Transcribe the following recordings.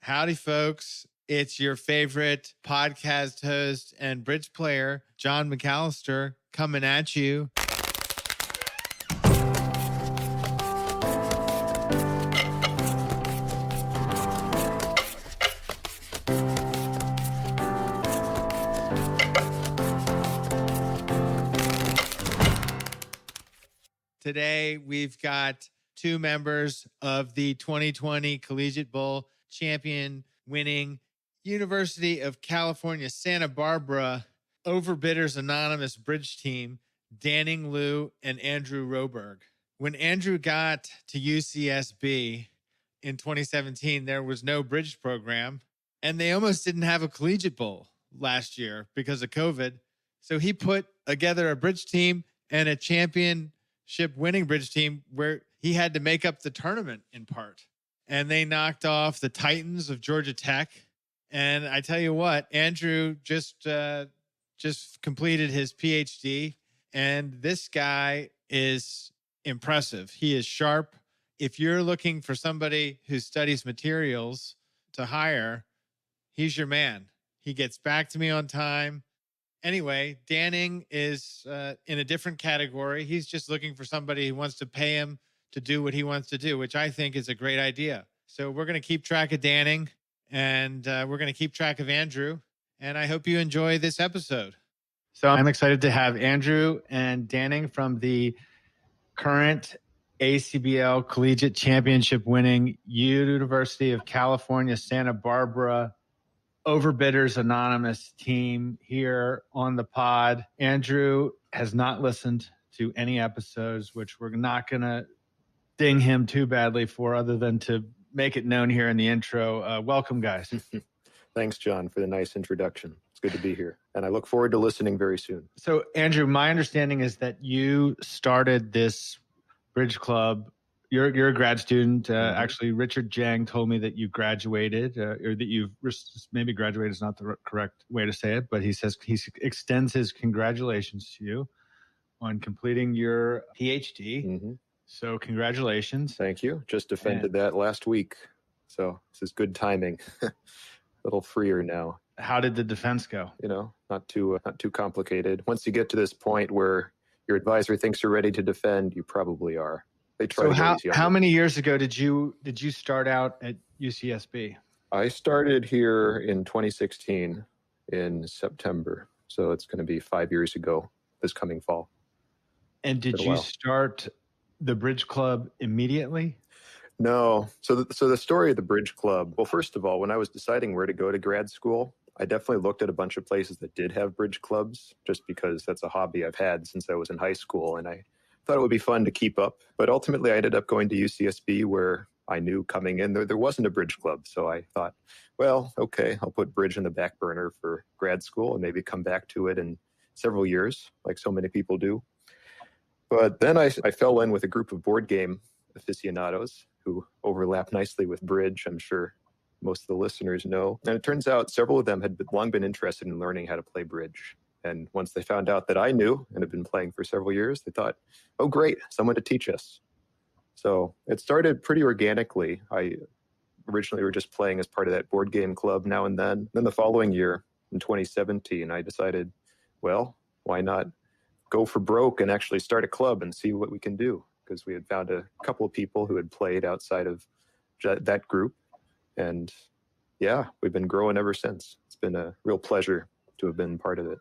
Howdy, folks. It's your favorite podcast host and bridge player, John McAllister, coming at you. Today, we've got two members of the 2020 Collegiate Bowl champion winning University of California, Santa Barbara Overbidders Anonymous bridge team, Danning Liu and Andrew Rowberg. When Andrew got to UCSB in 2017, there was no bridge program, and they almost didn't have a Collegiate Bowl last year because of COVID. So he put together a bridge team and a championship winning bridge team where he had to make up the tournament in part. And they knocked off the Titans of Georgia Tech. And I tell you what, Andrew just completed his PhD, and this guy is impressive. He is sharp. If you're looking for somebody who studies materials to hire, he's your man. He gets back to me on time. Anyway, Danning is in a different category. He's just looking for somebody who wants to pay him to do what he wants to do, which I think is a great idea. So we're going to keep track of Danning, and we're going to keep track of Andrew. And I hope you enjoy this episode. So I'm excited to have Andrew and Danning from the current ACBL Collegiate Championship winning University of California, Santa Barbara Overbidders Anonymous team here on the pod. Andrew has not listened to any episodes, which we're not going to ding him too badly for, other than to make it known here in the intro. Welcome, guys. Thanks, John, for the nice introduction. It's good to be here, and I look forward to listening very soon. So, Andrew, my understanding is that you started this bridge club. You're a grad student. Actually, Richard Jeng told me that you graduated, or that you've maybe graduated is not the correct way to say it, but he says he extends his congratulations to you on completing your PhD. Mm-hmm. So congratulations. Thank you. Just defended that last week. So this is good timing. A little freer now. How did the defense go? You know, not too complicated. Once you get to this point where your advisor thinks you're ready to defend, you probably are. They try so how many years ago did you start out at UCSB? I started here in 2016 in September. So it's going to be 5 years ago this coming fall. And did you start the Bridge Club immediately? No. So the story of the Bridge Club, well, first of all, when I was deciding where to go to grad school, I definitely looked at a bunch of places that did have bridge clubs, just because that's a hobby I've had since I was in high school, and I thought it would be fun to keep up. But ultimately, I ended up going to UCSB, where I knew coming in there wasn't a bridge club. So I thought, well, okay, I'll put bridge in the back burner for grad school and maybe come back to it in several years, like so many people do. But then I fell in with a group of board game aficionados who overlap nicely with bridge. I'm sure most of the listeners know. And it turns out several of them had long been interested in learning how to play bridge. And once they found out that I knew and had been playing for several years, they thought, oh, great, someone to teach us. So it started pretty organically. I originally were just playing as part of that board game club now and then. Then the following year, in 2017, I decided, well, why not go for broke and actually start a club and see what we can do? Because we had found a couple of people who had played outside of that group. And yeah, we've been growing ever since. It's been a real pleasure to have been part of it.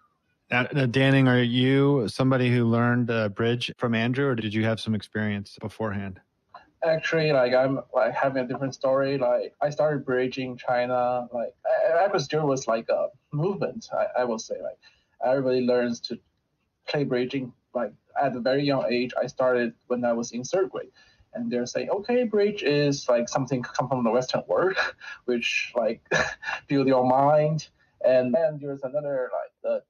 Now, Danning, are you somebody who learned bridge from Andrew, or did you have some experience beforehand? Actually, I'm having a different story. I started bridge in China. Equestrian was like a movement. I will say, everybody learns to play bridging at a very young age. I started when I was in third grade, and they're saying, okay, bridge is something come from the Western world, which build your mind. And then there's another the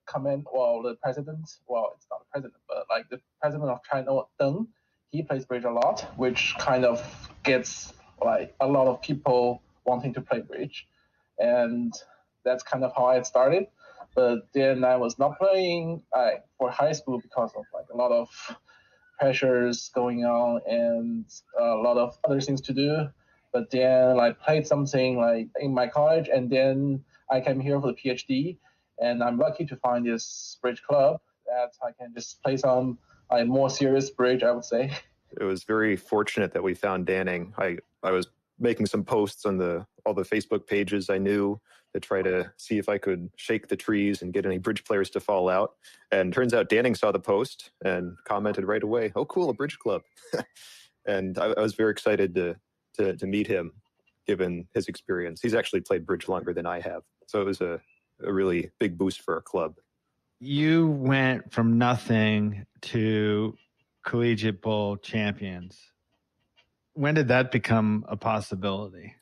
president. Well, it's not the president, but the president of China, Deng. He plays bridge a lot, which kind of gets a lot of people wanting to play bridge, and that's kind of how I started. But then I was not playing for high school because of a lot of pressures going on and a lot of other things to do. But then I played something like in my college, and then I came here for the PhD, and I'm lucky to find this bridge club that I can just play some more serious bridge, I would say. It was very fortunate that we found Danning. I was making some posts on all the Facebook pages I knew to try to see if I could shake the trees and get any bridge players to fall out. And turns out Danning saw the post and commented right away, "Oh, cool, a bridge club." And I was very excited to meet him, given his experience. He's actually played bridge longer than I have. So it was a really big boost for our club. You went from nothing to Collegiate Bowl champions. When did that become a possibility?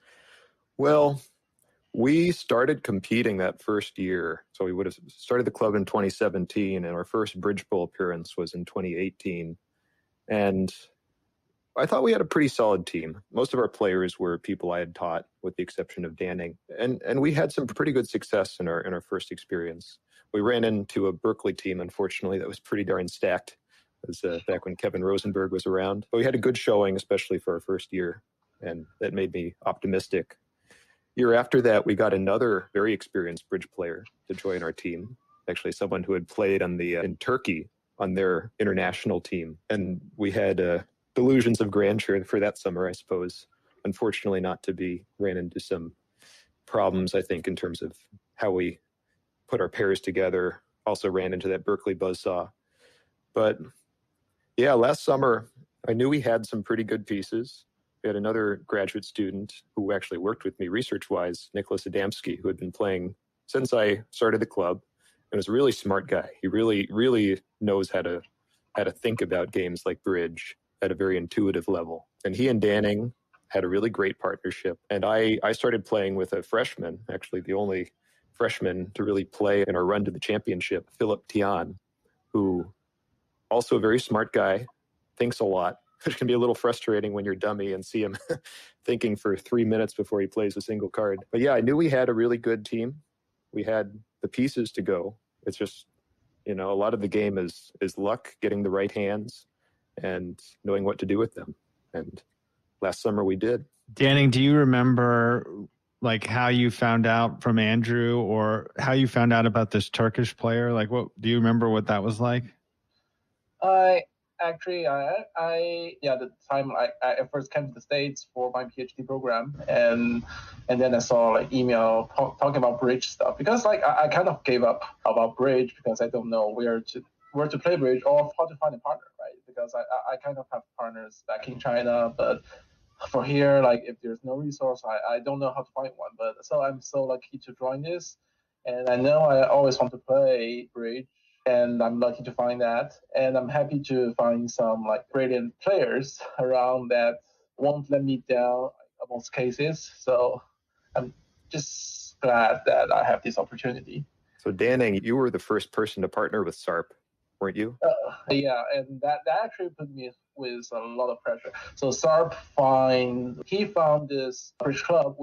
Well, we started competing that first year. So we would have started the club in 2017, and our first Bridge Bowl appearance was in 2018. And I thought we had a pretty solid team. Most of our players were people I had taught, with the exception of Danning. And we had some pretty good success in our first experience. We ran into a Berkeley team, unfortunately, that was pretty darn stacked. It was back when Kevin Rosenberg was around. But we had a good showing, especially for our first year, and that made me optimistic. Year after that, we got another very experienced bridge player to join our team, actually someone who had played in Turkey on their international team. And we had delusions of grandeur for that summer, I suppose. Unfortunately, not to be. Ran into some problems, I think, in terms of how we put our pairs together. Also ran into that Berkeley buzzsaw. But yeah, last summer, I knew we had some pretty good pieces. We had another graduate student who actually worked with me research-wise, Nicholas Adamski, who had been playing since I started the club, and was a really smart guy. He really, really knows how to think about games like bridge at a very intuitive level. And he and Danning had a really great partnership. And I started playing with a freshman, actually the only freshman to really play in our run to the championship, Philip Tian, who also a very smart guy, thinks a lot, which can be a little frustrating when you're dummy and see him thinking for 3 minutes before he plays a single card. But yeah, I knew we had a really good team. We had the pieces to go. It's just, a lot of the game is luck, getting the right hands and knowing what to do with them. And last summer we did. Danning, do you remember how you found out from Andrew, or how you found out about this Turkish player? What do you remember what that was like? The time I first came to the States for my PhD program, and then I saw email talking about bridge stuff, because I kind of gave up about bridge because I don't know where to play bridge or how to find a partner, right? Because I kind of have partners back in China, but for here, if there's no resource, I don't know how to find one. But so I'm so lucky to join this, and I know I always want to play bridge, and I'm lucky to find that. And I'm happy to find some brilliant players around that won't let me down in most cases. So I'm just glad that I have this opportunity. So Danning, you were the first person to partner with SARP, weren't you? Yeah, and that actually put me with a lot of pressure. So SARP found this bridge club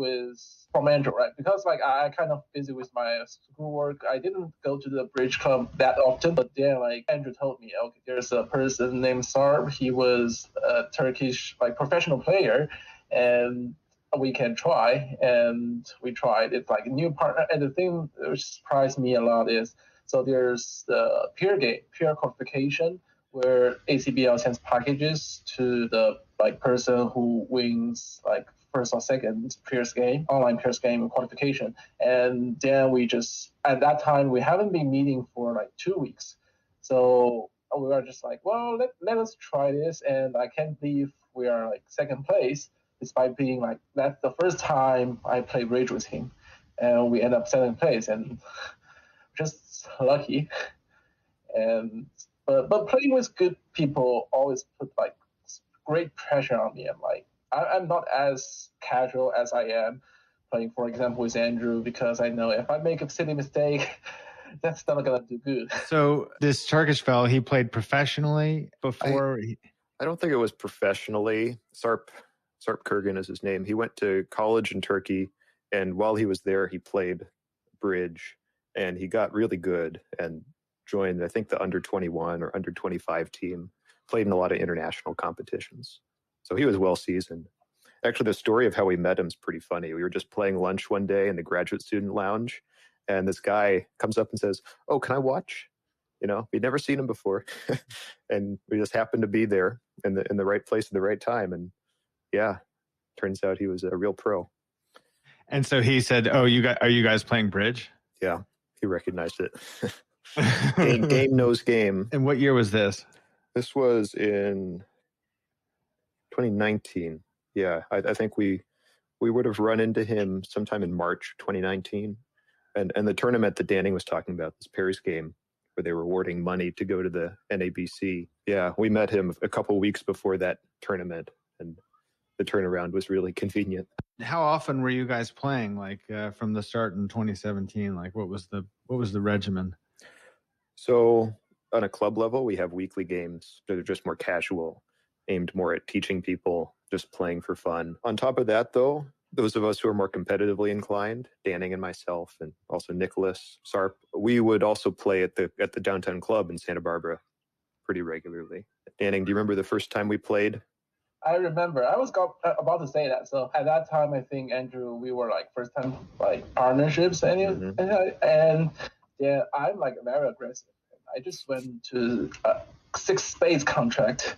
from Andrew, right? Because I kind of busy with my schoolwork. I didn't go to the bridge club that often, but then Andrew told me, okay, there's a person named SARP. He was a Turkish professional player, and we can try. And we tried. It's a new partner. And the thing which surprised me a lot is, so there's the peer qualification, where ACBL sends packages to the person who wins first or second online peers game qualification. And then we just, at that time, we haven't been meeting for 2 weeks. So we were just well, let us try this. And I can't believe we are second place, despite being that's the first time I played bridge with him. And we end up second place, and just lucky. And but playing with good people always put great pressure on me. I'm not as casual as I am playing, for example, with Andrew, because I know if I make a silly mistake, that's not gonna do good. So this Turkish fellow, he played professionally before? I don't think it was professionally. Sarp Kurgan is his name. He went to college in Turkey, and while he was there, he played bridge, and he got really good and joined, I think, the under 21 or under 25 team, played in a lot of international competitions. So he was well seasoned. Actually, the story of how we met him is pretty funny. We were just playing lunch one day in the graduate student lounge, and this guy comes up and says, "Oh, can I watch?" We'd never seen him before, and we just happened to be there in the right place at the right time. And yeah, turns out he was a real pro. And so he said, "Oh, are you guys playing bridge?" Yeah, he recognized it. Game knows game. And what year was this? This was in 2019. Yeah, I think we would have run into him sometime in March 2019. And the tournament that Danning was talking about, this Paris game, where they were awarding money to go to the NABC. Yeah, we met him a couple of weeks before that tournament, and the turnaround was really convenient. How often were you guys playing? Like from the start in 2017? Like what was the regimen? So on a club level, we have weekly games that are just more casual, aimed more at teaching people, just playing for fun. On top of that, though, those of us who are more competitively inclined, Danning and myself, and also Nicholas Sarp, we would also play at the downtown club in Santa Barbara pretty regularly. Danning, do you remember the first time we played? I remember. I was about to say that. So at that time, I think, Andrew, we were like first time like partnerships, and yeah, I'm like very aggressive. I just went to a 6 spades contract,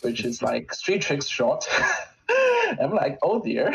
which is like 3 tricks short. I'm like, oh dear.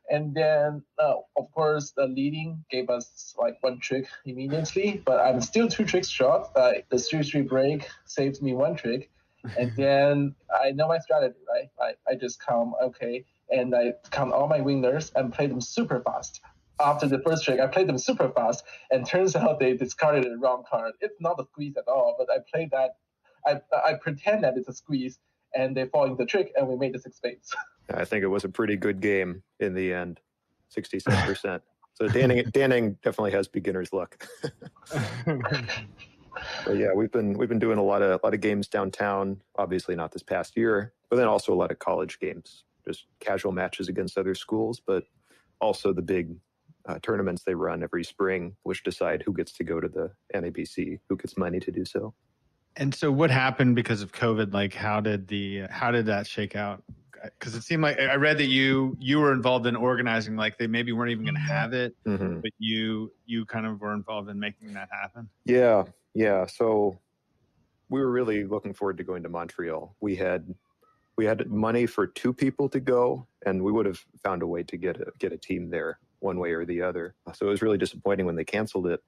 And then, of course, the leading gave us like 1 trick immediately, but I'm still 2 tricks short. The 3-3 break saves me 1 trick. And then I know my strategy, right? I just count, okay, and I count all my winners and play them super fast. After the first trick, I played them super fast, and turns out they discarded the wrong card. It's not a squeeze at all, but I played that. I pretend that it's a squeeze, and they fall into the trick, and we made the 6 spades. I think it was a pretty good game in the end, 67%. So Danning definitely has beginner's luck. But yeah, we've been doing a lot of games downtown. Obviously not this past year, but then also a lot of college games, just casual matches against other schools, but also the big tournaments they run every spring, which decide who gets to go to the NABC, who gets money to do so. And so, what happened because of COVID? Like, how did that shake out? Because it seemed like I read that you were involved in organizing. Like, they maybe weren't even going to have it, but you kind of were involved in making that happen. Yeah. So we were really looking forward to going to Montreal. We had money for 2 people to go, and we would have found a way to get a team there one way or the other. So it was really disappointing when they canceled it.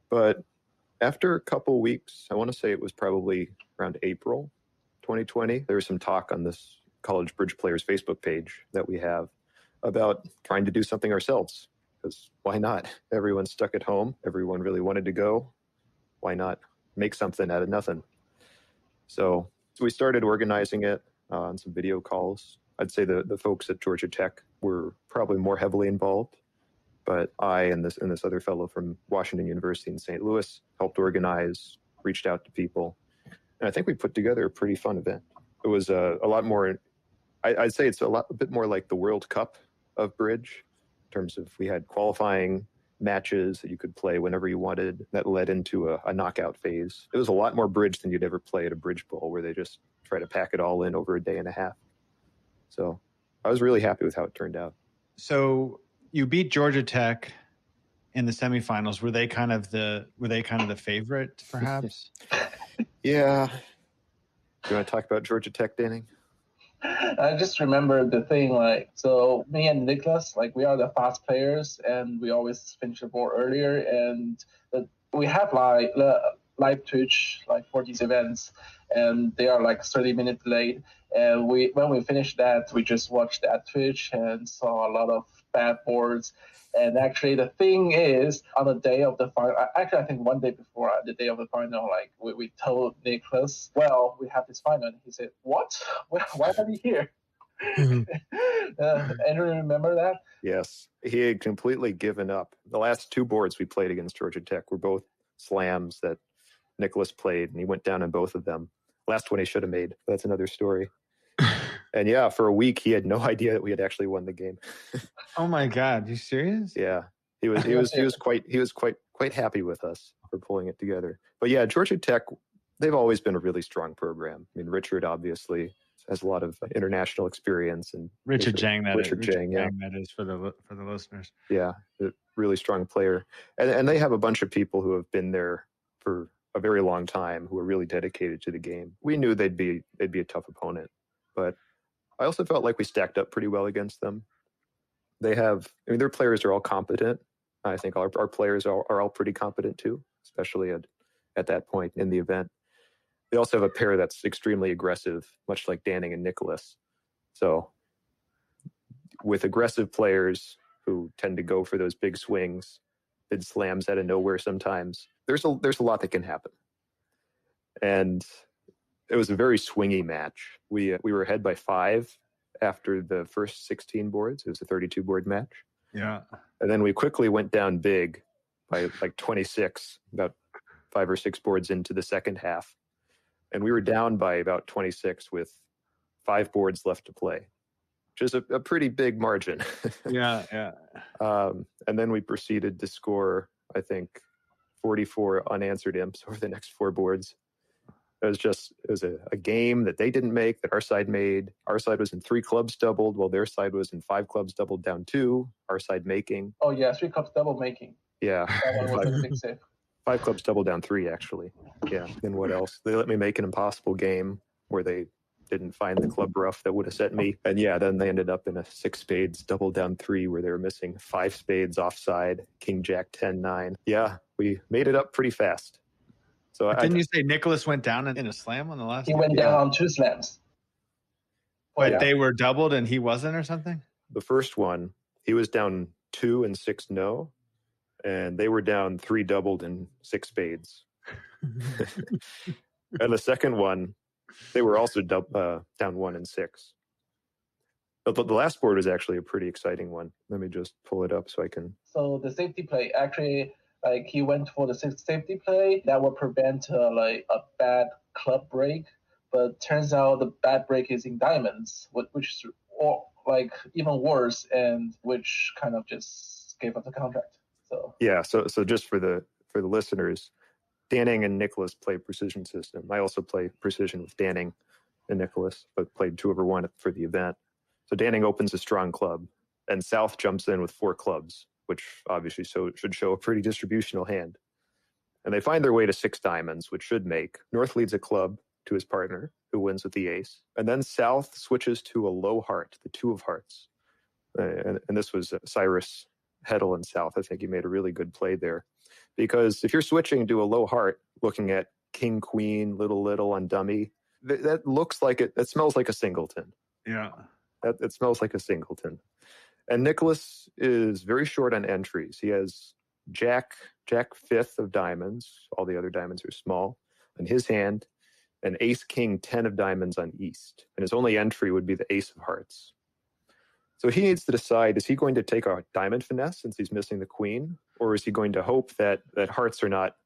But after a couple weeks, I want to say it was probably around April 2020, there was some talk on this College Bridge Players Facebook page that we have about trying to do something ourselves. Because why not? Everyone's stuck at home. Everyone really wanted to go. Why not make something out of nothing? So we started organizing it on some video calls. I'd say the folks at Georgia Tech were probably more heavily involved, but I and this other fellow from Washington University in St. Louis helped organize, reached out to people, and I think we put together a pretty fun event. It was a lot more. I'd say it's a bit more like the World Cup of bridge, in terms of we had qualifying matches that you could play whenever you wanted that led into a knockout phase. It was a lot more bridge than you'd ever play at a bridge bowl, where they just try to pack it all in over a day and a half. So I was really happy with how it turned out. So you beat Georgia Tech in the semifinals. Were they kind of the favorite, perhaps? Yeah. Do you want to talk about Georgia Tech, Danning? I just remember the thing, so me and Nicholas, we are the fast players, and we always finish the board earlier, and we have live Twitch for these events, and they are 30 minutes late. And when we finished that, we just watched that Twitch and saw a lot of bad boards. And actually, the thing is, on the day of the final, actually, I think one day before the day of the final, we told Nicholas, well, we have this final. And he said, what? Why are we here? Andrew, remember that? Yes. He had completely given up. The last 2 boards we played against Georgia Tech were both slams that Nicholas played, and he went down on both of them. Last one he should have made. That's another story. And yeah, for a week he had no idea that we had actually won the game. Oh my God, you serious? Yeah, he was quite happy with us for pulling it together. But yeah, Georgia Tech, they've always been a really strong program. I mean, Richard obviously has a lot of international experience. And Richard Jeng, yeah. that is for the listeners. Yeah, a really strong player. And they have a bunch of people who have been there for a very long time who are really dedicated to the game. We knew they'd be a tough opponent, but I also felt like we stacked up pretty well against them. Their players are all competent. I think our players are all pretty competent too, especially at that point in the event. They also have a pair that's extremely aggressive, much like Danning and Nicholas. So with aggressive players who tend to go for those big swings, big slams out of nowhere sometimes, there's a lot that can happen. And it was a very swingy match. We were ahead by 5 after the first 16 boards. It was a 32 board match. Yeah. And then we quickly went down big by like 26, about 5 or 6 boards into the second half. And we were down by about 26 with 5 boards left to play, which is a pretty big margin. Yeah. And then we proceeded to score, I think, 44 unanswered imps over the next 4 boards. It was a game that they didn't make, that our side made. Our side was in 3 clubs doubled, while their side was in 5 clubs doubled down 2, our side making. Oh, yeah, 3 clubs double making. Yeah. That one was a big save. 5 clubs double down 3, actually. Yeah. And what else? They let me make an impossible game where they didn't find the club rough that would have set me. And yeah, then they ended up in a 6 spades double down 3 where they were missing 5 spades offside, king, jack, 10, 9. Yeah, we made it up pretty fast. So didn't you say Nicholas went down in a slam on the last? He went down on 2 slams. But they were doubled and he wasn't, or something? The first one, he was down 2 and 6 no. And they were down 3 doubled and 6 spades. And the second one, they were also down 1 and 6. But the last board was actually a pretty exciting one. Let me just pull it up so I can. So the safety play, actually, like he went for the safety play that would prevent like a bad club break. But turns out the bad break is in diamonds, which is like even worse, and which kind of just gave up the contract. So yeah, so just for the listeners, Danning and Nicholas play precision system. I also play precision with Danning and Nicholas, but played 2/1 for the event. So Danning opens a strong club, and South jumps in with 4 clubs, which obviously should show a pretty distributional hand. And they find their way to 6 diamonds, which should make. North leads a club to his partner, who wins with the ace. And then South switches to a low heart, the 2 of hearts. And this was Cyrus Heddle and South. I think he made a really good play there. Because if you're switching to a low heart, looking at king, queen, little on dummy, that looks like it smells like a singleton. Yeah. It smells like a singleton. And Nicholas is very short on entries. He has Jack 5th of diamonds. All the other diamonds are small in his hand. And ace, king, 10 of diamonds on east. And his only entry would be the ace of hearts. So he needs to decide, is he going to take a diamond finesse since he's missing the queen? Or is he going to hope that hearts are not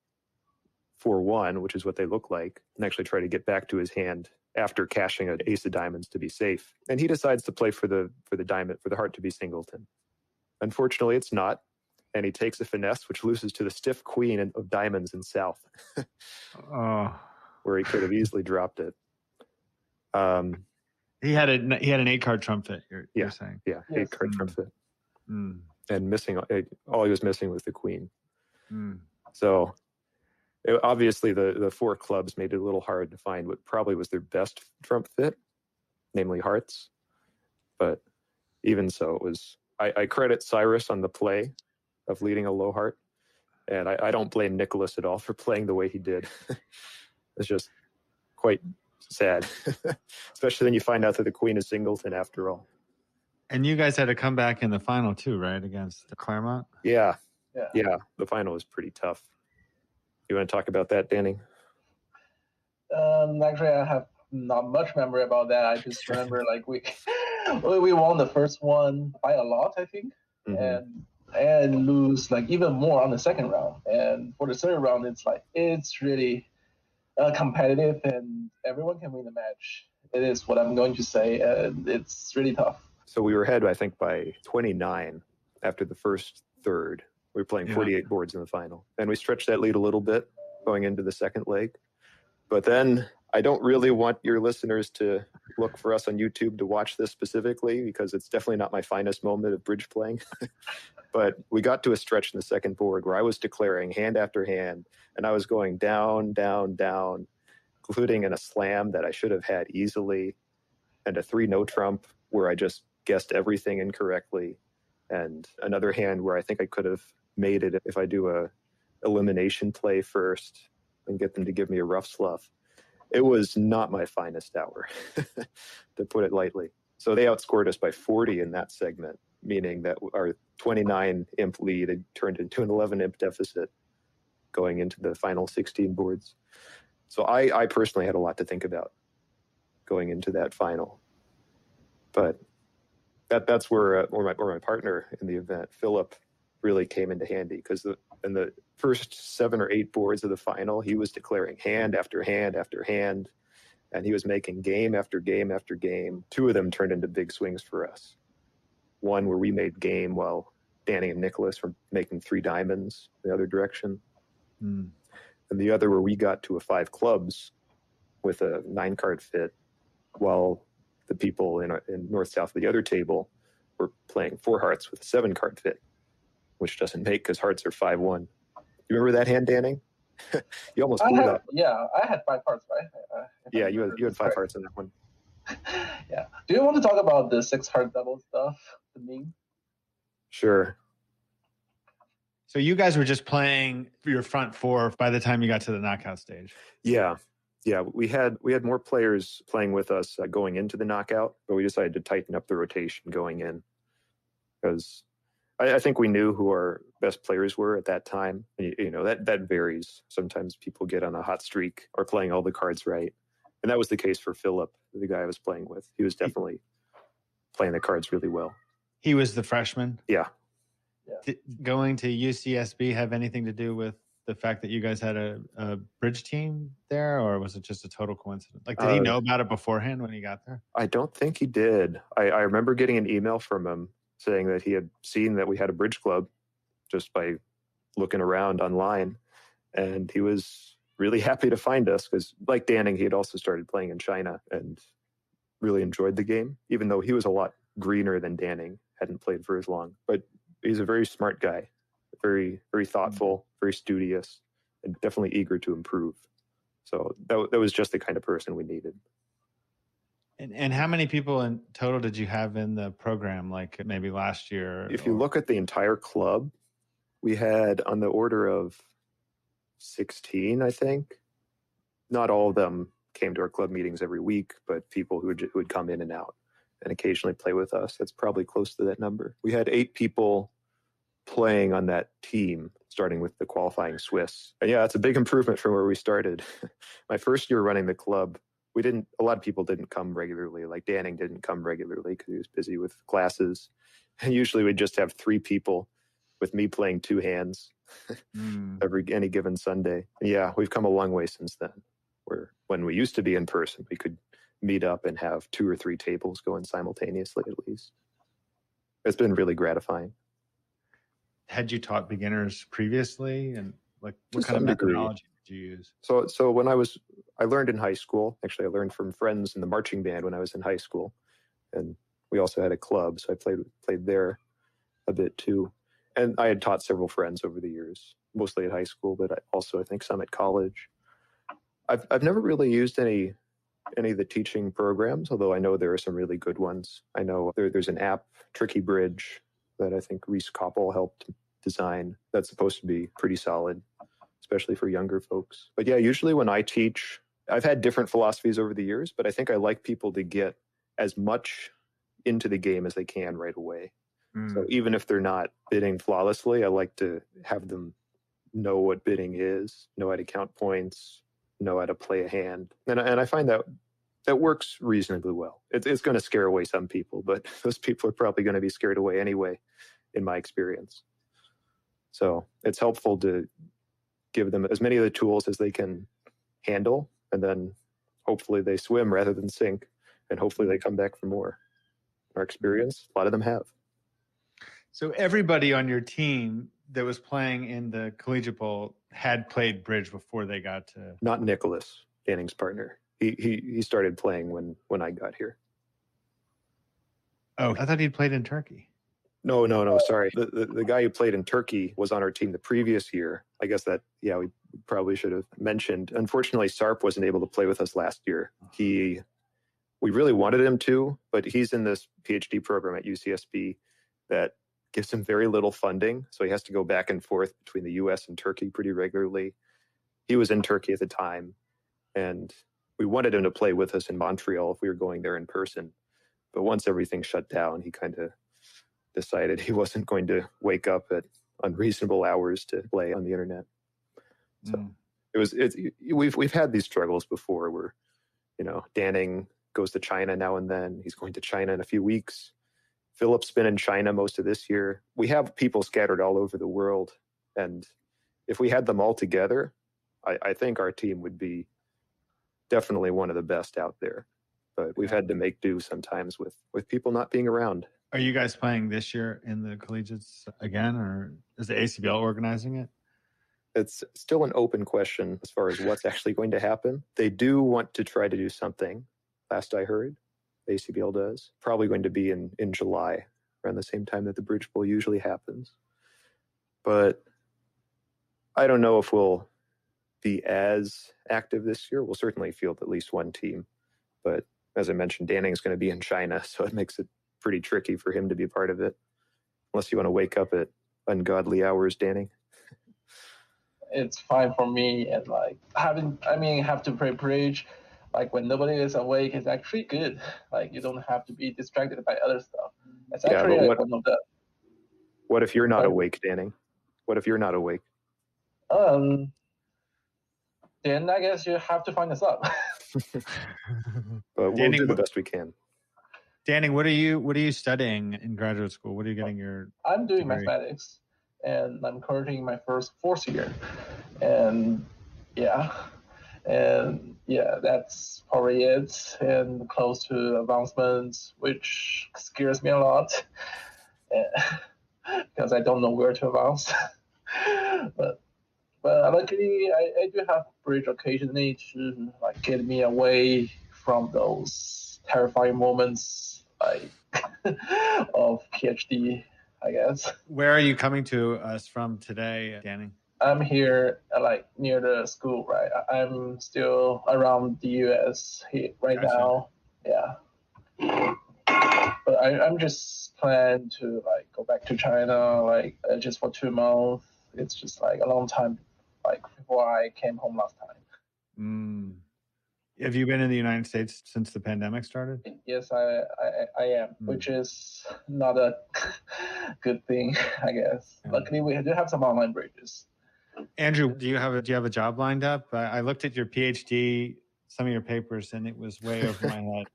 4-1, which is what they look like, and actually try to get back to his hand after cashing an ace of diamonds to be safe? And he decides to play for the heart to be singleton. Unfortunately, it's not. And he takes a finesse, which loses to the stiff queen of diamonds in South, where he could have easily dropped it. He had an 8-card trump fit. You're saying, yeah, 8-card trump fit, and missing all he was missing was the queen. So obviously the 4 clubs made it a little hard to find what probably was their best trump fit, namely hearts. But even so, it was. I credit Cyrus on the play of leading a low heart, and I don't blame Nicholas at all for playing the way he did. It's just quite sad, especially when you find out that the queen is singleton after all. And you guys had to come back in the final too, right, against Claremont? Yeah. The final was pretty tough. You want to talk about that, Danny? Actually, I have not much memory about that. I just remember like we won the first one by a lot, I think, and lose like even more on the second round. And for the third round, it's really competitive, and everyone can win the match. It is what I'm going to say, and it's really tough. So we were ahead, I think, by 29 after the first third. We were playing 48 boards in the final, and we stretched that lead a little bit going into the second leg. But then I don't really want your listeners to look for us on YouTube to watch this specifically, because it's definitely not my finest moment of bridge playing. But we got to a stretch in the second board where I was declaring hand after hand, and I was going down, down, down, including in a slam that I should have had easily, and a 3-no trump where I just guessed everything incorrectly, and another hand where I think I could have made it if I do a elimination play first and get them to give me a rough slough. It was not my finest hour, to put it lightly. So they outscored us by 40 in that segment, meaning that our 29 imp lead had turned into an 11 imp deficit going into the final 16 boards. So I personally had a lot to think about going into that final. But that's where my partner in the event, Philip, really came into handy, because in the first 7 or 8 boards of the final, he was declaring hand after hand after hand, and he was making game after game after game. 2 of them turned into big swings for us. One where we made game while Danny and Nicholas were making 3 diamonds the other direction. And the other where we got to a 5 clubs with a 9-card fit, while the people in north-south of the other table were playing 4 hearts with a 7-card fit, which doesn't make, because hearts are 5-1. You remember that hand, Danny? You almost blew that. Yeah, I had 5 hearts, right? Yeah, you had 5 hearts in that one. Yeah. Do you want to talk about the 6-heart double stuff, the meme? Sure. So you guys were just playing your front 4 by the time you got to the knockout stage. Yeah. We had more players playing with us going into the knockout, but we decided to tighten up the rotation going in, because I think we knew who our best players were at that time. You know, that varies. Sometimes people get on a hot streak or playing all the cards right. And that was the case for Philip, the guy I was playing with. He was definitely playing the cards really well. He was the freshman? Yeah. Did going to UCSB have anything to do with the fact that you guys had a bridge team there, or was it just a total coincidence? Like, did he know about it beforehand when he got there? I don't think he did. I remember getting an email from him saying that he had seen that we had a bridge club just by looking around online. And he was really happy to find us, because like Danning, he had also started playing in China and really enjoyed the game, even though he was a lot greener than Danning, hadn't played for as long. But he's a very smart guy, very, very thoughtful, very studious, and definitely eager to improve. So that was just the kind of person we needed. And how many people in total did you have in the program, like maybe last year? If you look at the entire club, we had on the order of 16, I think. Not all of them came to our club meetings every week, but people who would come in and out and occasionally play with us. That's probably close to that number. We had 8 people playing on that team, starting with the qualifying Swiss. And yeah, it's a big improvement from where we started. My first year running the club, a lot of people didn't come regularly. Like Danning didn't come regularly because he was busy with classes. And usually we'd just have 3 people, with me playing 2 hands any given Sunday. And yeah, we've come a long way since then, where when we used to be in person, we could meet up and have 2 or 3 tables going simultaneously at least. It's been really gratifying. Had you taught beginners previously, and like what kind of methodology did you use? So when I learned in high school. Actually, I learned from friends in the marching band when I was in high school, and we also had a club, so I played there a bit too. And I had taught several friends over the years, mostly at high school, but I think some at college. I've never really used any of the teaching programs, although I know there are some really good ones. I know there's an app, Tricky Bridge, that I think Reese Koppel helped design. That's supposed to be pretty solid, especially for younger folks. But yeah, usually when I teach, I've had different philosophies over the years, but I think I like people to get as much into the game as they can right away. So even if they're not bidding flawlessly, I like to have them know what bidding is, know how to count points, know how to play a hand. And I find that works reasonably well. It's going to scare away some people, but those people are probably going to be scared away anyway, in my experience. So it's helpful to give them as many of the tools as they can handle, and then hopefully they swim rather than sink, and hopefully they come back for more. In our experience, a lot of them have. So everybody on your team that was playing in the Collegiate Bowl had played bridge before they got to... Not Nicholas, Danning's partner. He started playing when I got here. Oh, I thought he'd played in Turkey. No, sorry. The guy who played in Turkey was on our team the previous year. I guess we probably should have mentioned. Unfortunately, Sarp wasn't able to play with us last year. We really wanted him to, but he's in this PhD program at UCSB that gives him very little funding. So he has to go back and forth between the US and Turkey pretty regularly. He was in Turkey at the time, and we wanted him to play with us in Montreal if we were going there in person. But once everything shut down, he kind of decided he wasn't going to wake up at unreasonable hours to play on the internet. So we've had these struggles before where, Danning goes to China now and then. He's going to China in a few weeks. Philip's been in China most of this year. We have people scattered all over the world. And if we had them all together, I think our team would be definitely one of the best out there. But we've had to make do sometimes with people not being around. Are you guys playing this year in the collegiates again, or is the ACBL organizing it? It's still an open question as far as what's actually going to happen. They do want to try to do something, last I heard. The ACBL does. Probably going to be in July, around the same time that the Bridge Bowl usually happens. But I don't know if we'll be as active this year. We'll certainly field at least one team. But as I mentioned, Danning's going to be in China, so it makes it pretty tricky for him to be part of it, unless you want to wake up at ungodly hours, Danning. It's fine for me, and have to play bridge. Like when nobody is awake, is actually good. Like you don't have to be distracted by other stuff. It's actually one of the. What if you're not awake, Danning? What if you're not awake? Then I guess you have to find us up. But we'll do the best we can. Danning, what are you studying in graduate school? What are you getting your I'm doing degree? Mathematics, and I'm currently in my fourth year. And that's probably it. And close to advancements, which scares me a lot because I don't know where to advance. But luckily, I do have bridge occasionally to get me away from those terrifying moments of PhD, I guess. Where are you coming to us from today, Danning? I'm here near the school, right? I'm still around the US right now. Yeah. But I'm just planning to go back to China just for 2 months. It's just a long time before I came home last time. Have you been in the United States since the pandemic started? Yes, I am, which is not a good thing, I guess. Yeah. Luckily, we do have some online bridges. Andrew, do you have a job lined up? I looked at your PhD, some of your papers, and it was way over my head.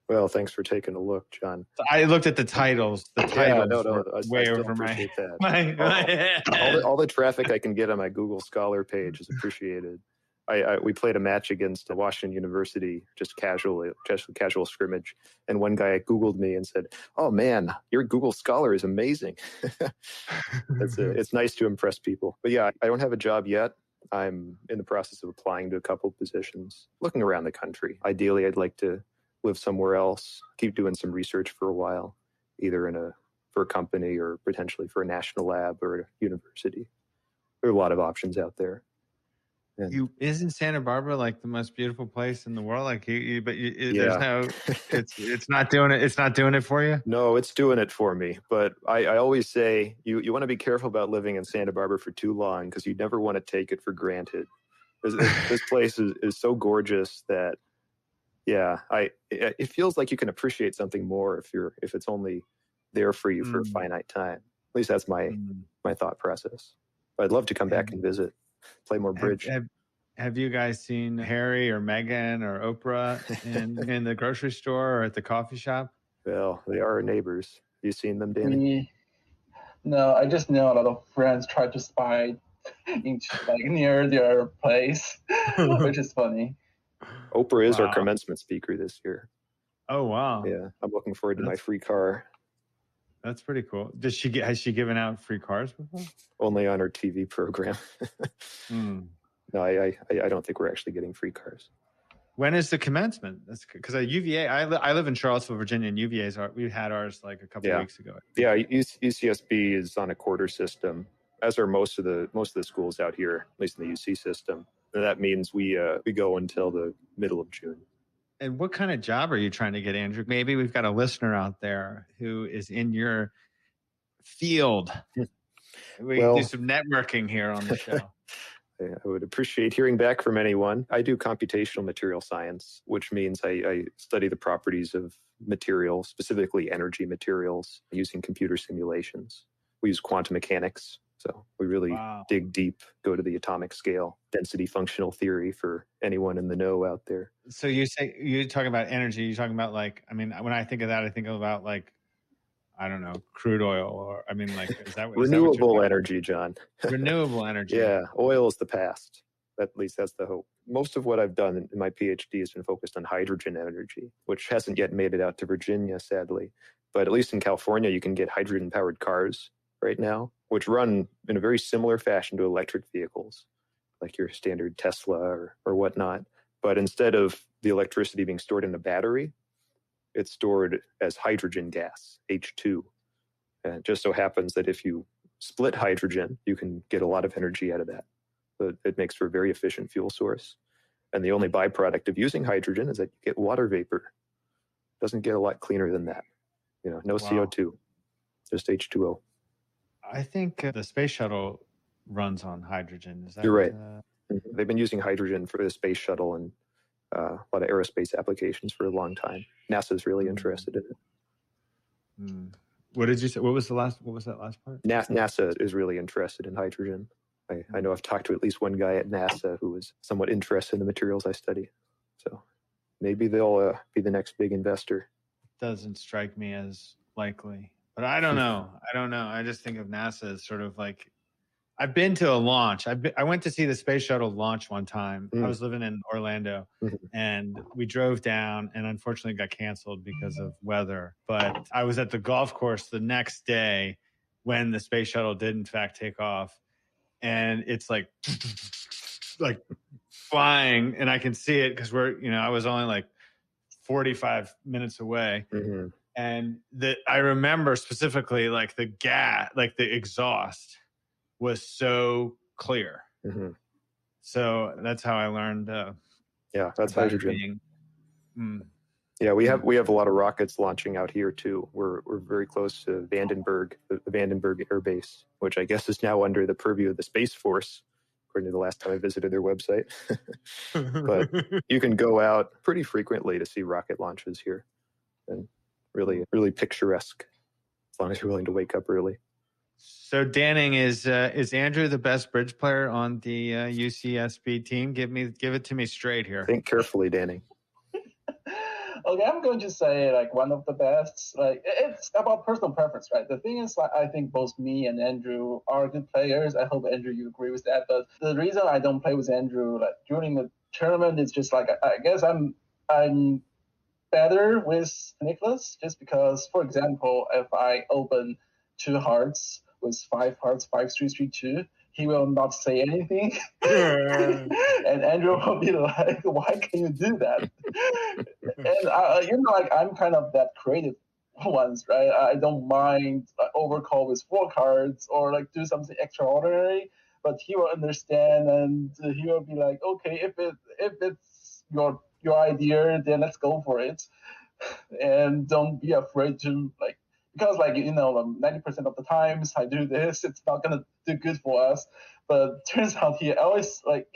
Well, thanks for taking a look, John. I looked at the titles. The titles were way over my head. All the traffic I can get on my Google Scholar page is appreciated. We played a match against Washington University, just casual scrimmage. And one guy Googled me and said, "Oh man, your Google Scholar is amazing." It's nice to impress people. But yeah, I don't have a job yet. I'm in the process of applying to a couple of positions, looking around the country. Ideally, I'd like to live somewhere else, keep doing some research for a while, either for a company or potentially for a national lab or a university. There are a lot of options out there. Isn't Santa Barbara the most beautiful place in the world? There's no, it's not doing it. It's not doing it for you. No, it's doing it for me. But I always say you want to be careful about living in Santa Barbara for too long because you never want to take it for granted. This place is so gorgeous that it feels like you can appreciate something more if it's only there for you for a finite time. At least that's my thought process. But I'd love to come back and visit. Play more bridge. Have you guys seen Harry or Meghan or Oprah in the grocery store or at the coffee shop? Well, they are our neighbors. Have you seen them, Danny? No, I just know a lot of friends try to spy into near their place, which is funny. Oprah is our commencement speaker this year. Oh wow! Yeah, I'm looking forward to my free car. That's pretty cool. Has she given out free cars before? Only on her TV program. No, I don't think we're actually getting free cars. When is the commencement? That's because at UVA, I live in Charlottesville, Virginia, and UVA's we had ours like a couple of weeks ago. Yeah, UCSB is on a quarter system, as are most of the schools out here, at least in the UC system. And that means we go until the middle of June. And what kind of job are you trying to get, Andrew? Maybe we've got a listener out there who is in your field. We do some networking here on the show. I would appreciate hearing back from anyone. I do computational material science, which means I study the properties of materials, specifically energy materials, using computer simulations. We use quantum mechanics. So we really dig deep, go to the atomic scale, density functional theory for anyone in the know out there. So you're talking about energy. You're talking about when I think of that, I think about I don't know, crude oil, or is that renewable energy, John? Renewable energy. Yeah, oil is the past. At least that's the hope. Most of what I've done in my PhD has been focused on hydrogen energy, which hasn't yet made it out to Virginia, sadly. But at least in California, you can get hydrogen-powered cars right now, which run in a very similar fashion to electric vehicles, like your standard Tesla or whatnot. But instead of the electricity being stored in a battery, it's stored as hydrogen gas, H2. And it just so happens that if you split hydrogen, you can get a lot of energy out of that. But it makes for a very efficient fuel source. And the only byproduct of using hydrogen is that you get water vapor. It doesn't get a lot cleaner than that. No CO2, just H2O. I think the space shuttle runs on hydrogen. Is that You're right. They've been using hydrogen for the space shuttle and a lot of aerospace applications for a long time. NASA's really interested in it. What did you say? What was that last part? NASA is really interested in hydrogen. I know I've talked to at least one guy at NASA who is somewhat interested in the materials I study. So maybe they'll be the next big investor. Doesn't strike me as likely, but I don't know. I just think of NASA as sort of like, I've been to a launch. I went to see the space shuttle launch one time. I was living in Orlando, and we drove down, and unfortunately got canceled because of weather. But I was at the golf course the next day when the space shuttle did in fact take off, and it's like flying, and I can see it because I was only like 45 minutes away. And I remember specifically the gas, the exhaust was so clear. So that's how I learned. That's hydrogen. Yeah, we have a lot of rockets launching out here too. We're very close to Vandenberg, the Vandenberg Air Base, which I guess is now under the purview of the Space Force, according to the last time I visited their website. But you can go out pretty frequently to see rocket launches here, and really, really picturesque, as long as you're willing to wake up early. So Danning, is Andrew the best bridge player on the UCSB team? Give it to me straight here. Think carefully, Danning. Okay, I'm going to say one of the best. It's about personal preference, right? The thing is, I think both me and Andrew are good players. I hope, Andrew, you agree with that. But the reason I don't play with Andrew during the tournament is just I guess I'm better with Nicholas, just because, for example, if I open 2 hearts with 5 hearts, 5, 3, 3, 2, he will not say anything. And Andrew will be like, why can you do that? And, I'm kind of that creative ones, right? I don't mind overcall with 4 cards or do something extraordinary, but he will understand and he will be like, okay, if it's your idea, then let's go for it. And don't be afraid to because 90% of the times I do this, it's not gonna do good for us. But turns out he always sometimes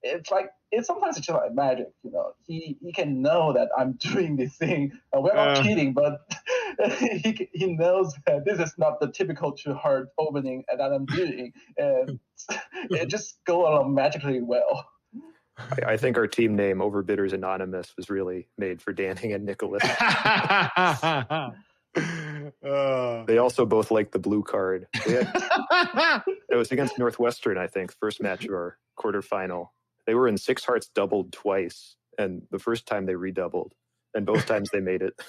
it's just like magic, He can know that I'm doing this thing. We're not cheating, but he knows that this is not the typical 2-heart opening that I'm doing, and it just go along magically well. I think our team name, Overbidders Anonymous, was really made for Danning and Nicholas. They also both liked the blue card. It was against Northwestern, I think, first match of our quarterfinal. They were in 6 hearts doubled twice, and the first time they redoubled, and both times they made it.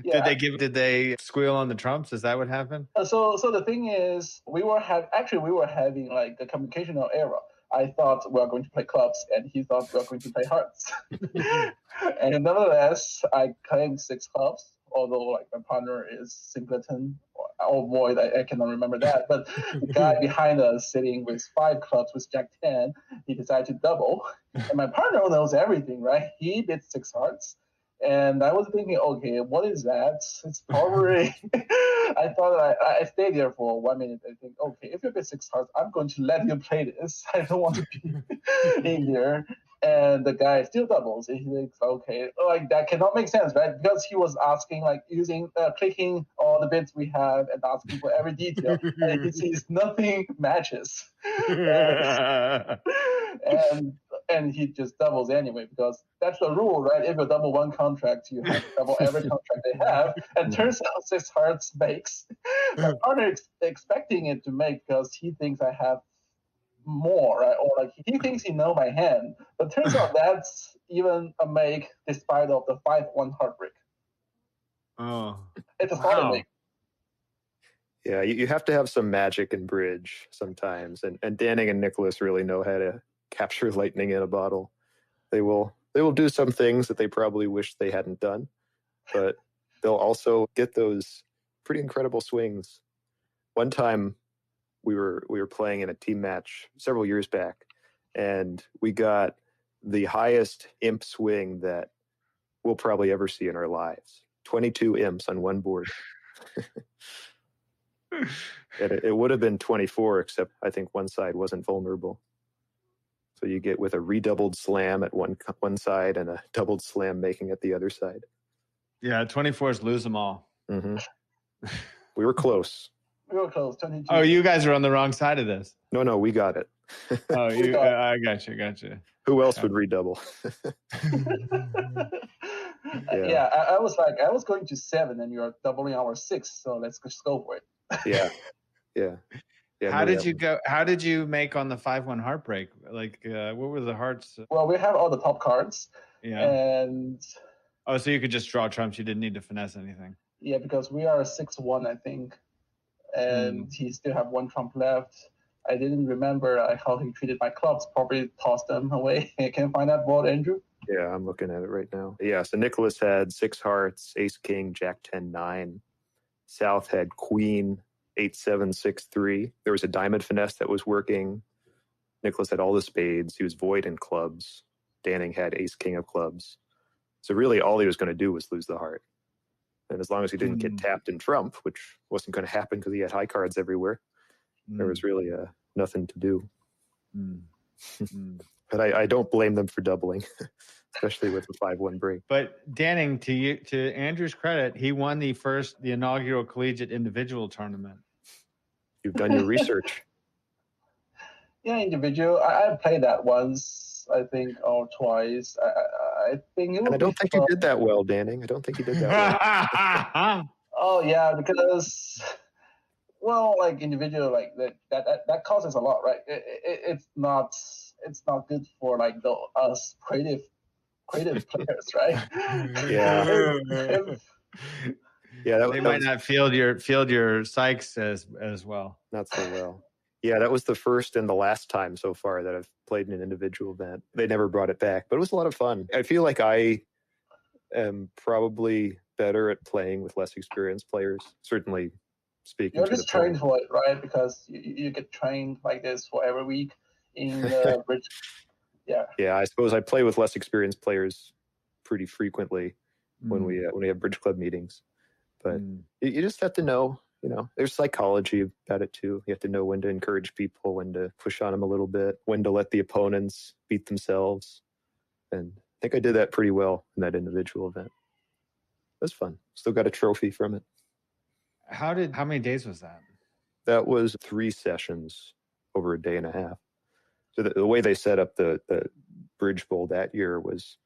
Did they squeal on the trumps? Is that what happened? So the thing is, we were having a computational error. I thought we were going to play clubs, and he thought we were going to play hearts. And nonetheless, I claimed 6 clubs, although like my partner is Singleton. Oh boy, I cannot remember that. But the guy behind us sitting with 5 clubs with Jack 10, he decided to double. And my partner knows everything, right? He did 6 hearts. And I was thinking, okay, what is that? It's probably. I thought I stayed there for 1 minute. I think, okay, if you get 6 hearts, I'm going to let you play this. I don't want to be in there. And the guy still doubles. And he thinks, okay, like that cannot make sense, right? Because he was asking, like clicking all the bits we have and asking for every detail, and he sees nothing matches. And he just doubles anyway, because that's the rule, right? If you double one contract, you have to double every contract they have. And turns out 6 hearts makes. My partner expecting it to make because he thinks I have more, right? Or like he thinks he know my hand, but turns out that's even a make despite of the 5-1 heartbreak. Oh, it's a solid make. Yeah, you have to have some magic in bridge sometimes, and Danning and Nicholas really know how to capture lightning in a bottle. They will do some things that they probably wish they hadn't done, but they'll also get those pretty incredible swings. One time we were playing in a team match several years back, and we got the highest imp swing that we'll probably ever see in our lives. 22 imps on one board. It would have been 24, except I think one side wasn't vulnerable. So you get with a redoubled slam at one side and a doubled slam making at the other side. Yeah, 24s lose them all. Mm-hmm. We were close. We were close. 22. Oh, you guys are on the wrong side of this. No, we got it. Oh, I got you. Who else would redouble? Yeah, I was going to 7, and you're doubling our 6, so let's just go for it. Yeah. How did you go? How did you make on the 5-1 heartbreak? Like, what were the hearts? Well, we have all the top cards. Yeah. And so you could just draw trumps. You didn't need to finesse anything. Yeah, because we are 6-1, I think, and he still have 1 trump left. I didn't remember how he treated my clubs. Probably tossed them away. Can you find that board, Andrew? Yeah, I'm looking at it right now. Yeah, so Nicholas had 6 hearts, ace king, jack 10 9. South had queen 8-7 6-3. There was a diamond finesse that was working. Nicholas had all the spades. He was void in clubs. Danning had ace king of clubs. So really all he was going to do was lose the heart. And as long as he didn't get tapped in trump, which wasn't going to happen because he had high cards everywhere, there was really nothing to do. But I don't blame them for doubling, especially with the 5-1 break. But Danning, to Andrew's credit, he won the inaugural collegiate individual tournament. You've done your research. Yeah, individual. I played that once, I think, or twice. I think it was. And I don't think you did that well, Danning. I don't think you did that well. Oh yeah, because like individual, like that costs us a lot, right? It's not good for like us creative players, right? Yeah. They might not field your psychs as well. Not so well. Yeah, that was the first and the last time so far that I've played in an individual event. They never brought it back, but it was a lot of fun. I feel like I am probably better at playing with less experienced players. Certainly speaking. You're just trained for it, right? Because you get trained like this for every week in the bridge. Yeah. Yeah, I suppose I play with less experienced players pretty frequently when we have bridge club meetings. But you just have to know, there's psychology about it too. You have to know when to encourage people, when to push on them a little bit, when to let the opponents beat themselves. And I think I did that pretty well in that individual event. It was fun. Still got a trophy from it. How many days was that? That was 3 sessions over a day and a half. So the way they set up the Bridge Bowl that year was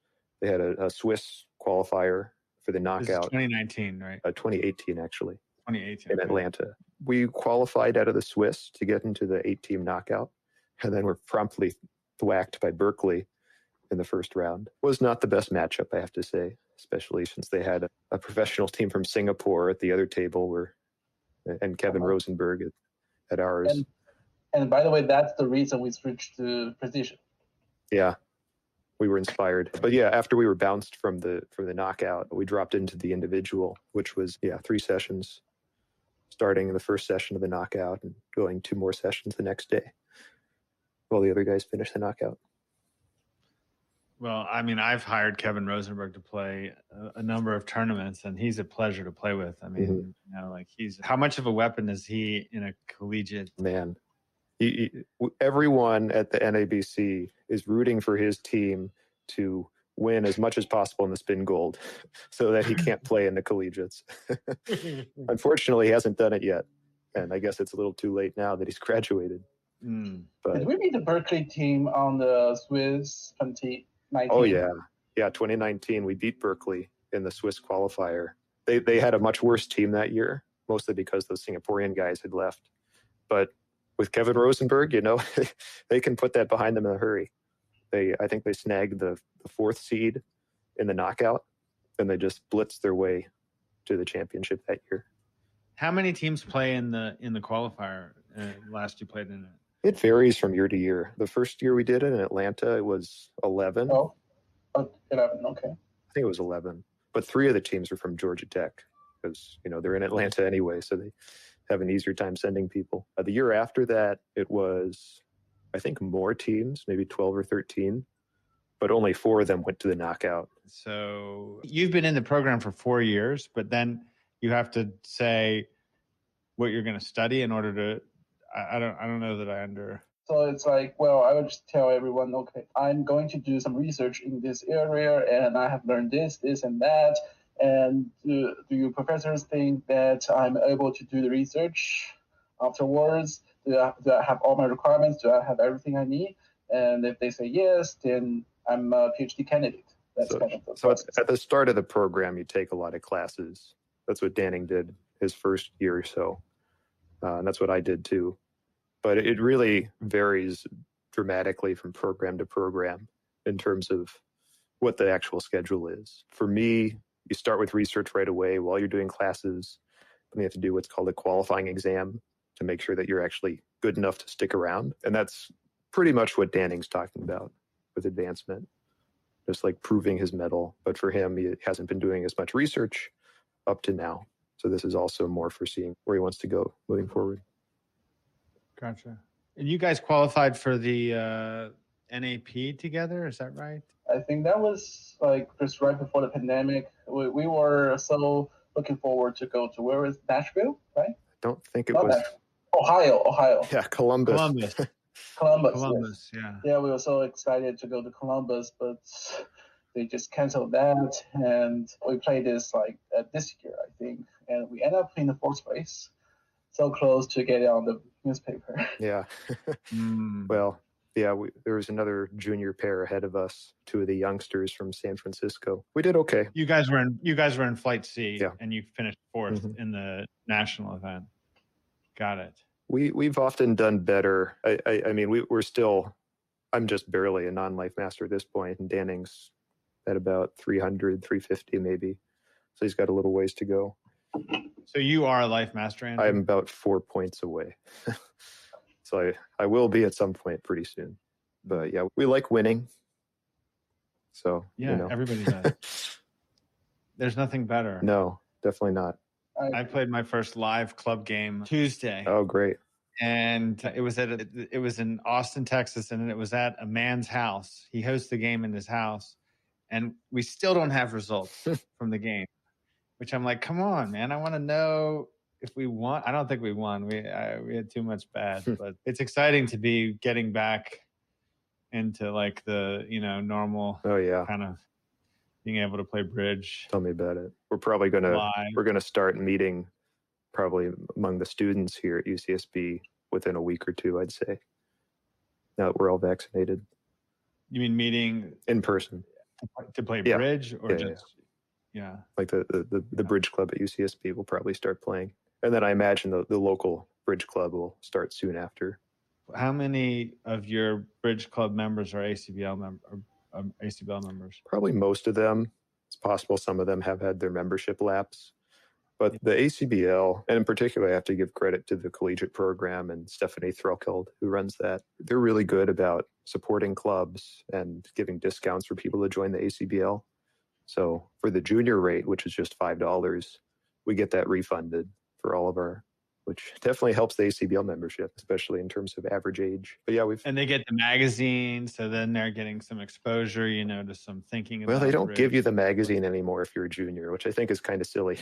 they had a Swiss qualifier for the knockout. This is 2019, right? 2018, actually. 2018. In Atlanta. We qualified out of the Swiss to get into the 8-team knockout, and then were promptly thwacked by Berkeley in the first round. Was not the best matchup, I have to say, especially since they had a professional team from Singapore at the other table, and Kevin Rosenberg at ours. And by the way, that's the reason we switched to precision. Yeah, we were inspired. But yeah, after we were bounced from the knockout, we dropped into the individual, which was 3 sessions, starting in the first session of the knockout and going 2 more sessions the next day while the other guys finished the knockout. Well, I mean, I've hired Kevin Rosenberg to play a number of tournaments, and he's a pleasure to play with. I mean, how much of a weapon is he in a collegiate? Man, everyone at the NABC is rooting for his team to win as much as possible in the spin gold so that he can't play in the collegiates. Unfortunately, he hasn't done it yet. And I guess it's a little too late now that he's graduated. But did we beat the Berkeley team on the Swiss 2019? Oh, yeah. Yeah, 2019, we beat Berkeley in the Swiss qualifier. They had a much worse team that year, mostly because those Singaporean guys had left. But with Kevin Rosenberg, they can put that behind them in a hurry. I think they snagged the 4th seed in the knockout, and they just blitzed their way to the championship that year. How many teams play in the qualifier last you played in it? It varies from year to year. The first year we did it in Atlanta, it was 11. Oh, 11, okay. I think it was 11. But 3 of the teams are from Georgia Tech because, they're in Atlanta anyway, so they have an easier time sending people. The year after that, it was, I think, more teams, maybe 12 or 13, but only 4 of them went to the knockout. So you've been in the program for 4 years, but then you have to say what you're going to study in order to, I don't know that I under. So it's like, well, I would just tell everyone, okay, I'm going to do some research in this area, and I have learned this, and that. And do you professors think that I'm able to do the research afterwards? Do I have all my requirements? Do I have everything I need? And if they say yes, then I'm a PhD candidate. That's so at the start of the program, you take a lot of classes. That's what Danning did his first year or so. And that's what I did too. But it really varies dramatically from program to program in terms of what the actual schedule is. For me, you start with research right away while you're doing classes. Then you have to do what's called a qualifying exam to make sure that you're actually good enough to stick around. And that's pretty much what Danning's talking about with advancement, just like proving his mettle. But for him, he hasn't been doing as much research up to now. So this is also more for seeing where he wants to go moving forward. Gotcha. And you guys qualified for the NAP together, is that right? I think that was like just right before the pandemic. We were so looking forward to go to, where is Nashville, right? I don't think it was. Ohio. Yeah, Columbus. Columbus, yeah. Yeah, we were so excited to go to Columbus, but they just canceled that. And we played this this year, I think. And we ended up in the 4th place. So close to getting on the newspaper. Yeah. Well, yeah, there was another junior pair ahead of us, 2 of the youngsters from San Francisco. We did okay. You guys were in Flight C, yeah. And you finished 4th in the national event. Got it. We've often done better. I mean, we're still. I'm just barely a non-life master at this point, and Danning's at about 300, 350 maybe. So he's got a little ways to go. So you are a life master, Andrew? I'm about 4 points away. So I will be at some point pretty soon. But yeah, we like winning. So, yeah, everybody does. There's nothing better. No, definitely not. I played my first live club game Tuesday. Oh, great. And it was in Austin, Texas, and it was at a man's house. He hosts the game in his house. And we still don't have results from the game, which I'm like, come on, man. I want to know if we won. I don't think we won. We had too much bad, but it's exciting to be getting back into like the, normal kind of being able to play bridge. Tell me about it. We're probably going to start meeting probably among the students here at UCSB within a week or 2, I'd say. Now that we're all vaccinated. You mean meeting in person to play bridge or like the bridge club at UCSB will probably start playing. And then I imagine the local bridge club will start soon after. How many of your bridge club members are ACBL members? Probably most of them. It's possible some of them have had their membership lapse, But the ACBL, and in particular, I have to give credit to the Collegiate program and Stephanie Threlkeld, who runs that. They're really good about supporting clubs and giving discounts for people to join the ACBL. So for the junior rate, which is just $5, we get that refunded for all of our, which definitely helps the ACBL membership, especially in terms of average age. But yeah, And they get the magazine, so then they're getting some exposure, to some thinking about. Well, they don't give you the magazine anymore if you're a junior, which I think is kind of silly.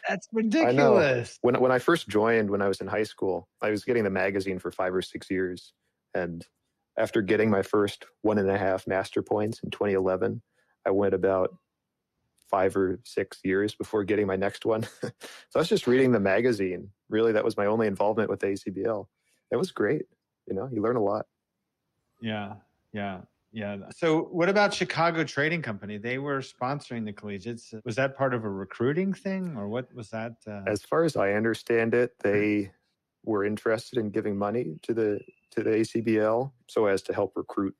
That's ridiculous. I know. When I first joined, when I was in high school, I was getting the magazine for 5 or 6 years. And after getting my first 1.5 master points in 2011, I went about 5 or 6 years before getting my next one. So I was just reading the magazine. Really, that was my only involvement with the ACBL. It was great. You learn a lot. Yeah. So what about Chicago Trading Company? They were sponsoring the collegiates. Was that part of a recruiting thing, or what was that? As far as I understand it, they were interested in giving money to the ACBL so as to help recruit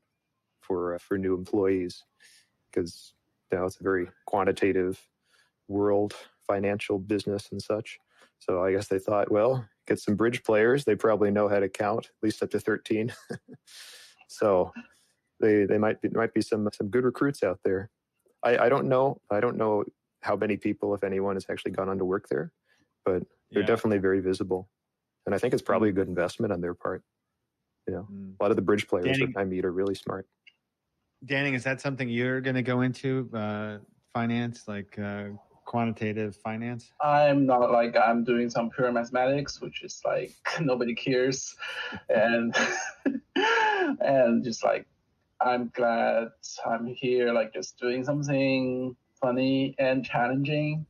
for new employees, because it's a very quantitative world, financial business and such. So I guess they thought, well, get some bridge players. They probably know how to count, at least up to 13. So there might be some good recruits out there. I don't know. I don't know how many people, if anyone, has actually gone on to work there, but they're definitely very visible. And I think it's probably a good investment on their part. A lot of the bridge players that I meet are really smart. Danning, is that something you're going to go into, finance, like quantitative finance? I'm not I'm doing some pure mathematics, which is nobody cares. And and just I'm glad I'm here, just doing something funny and challenging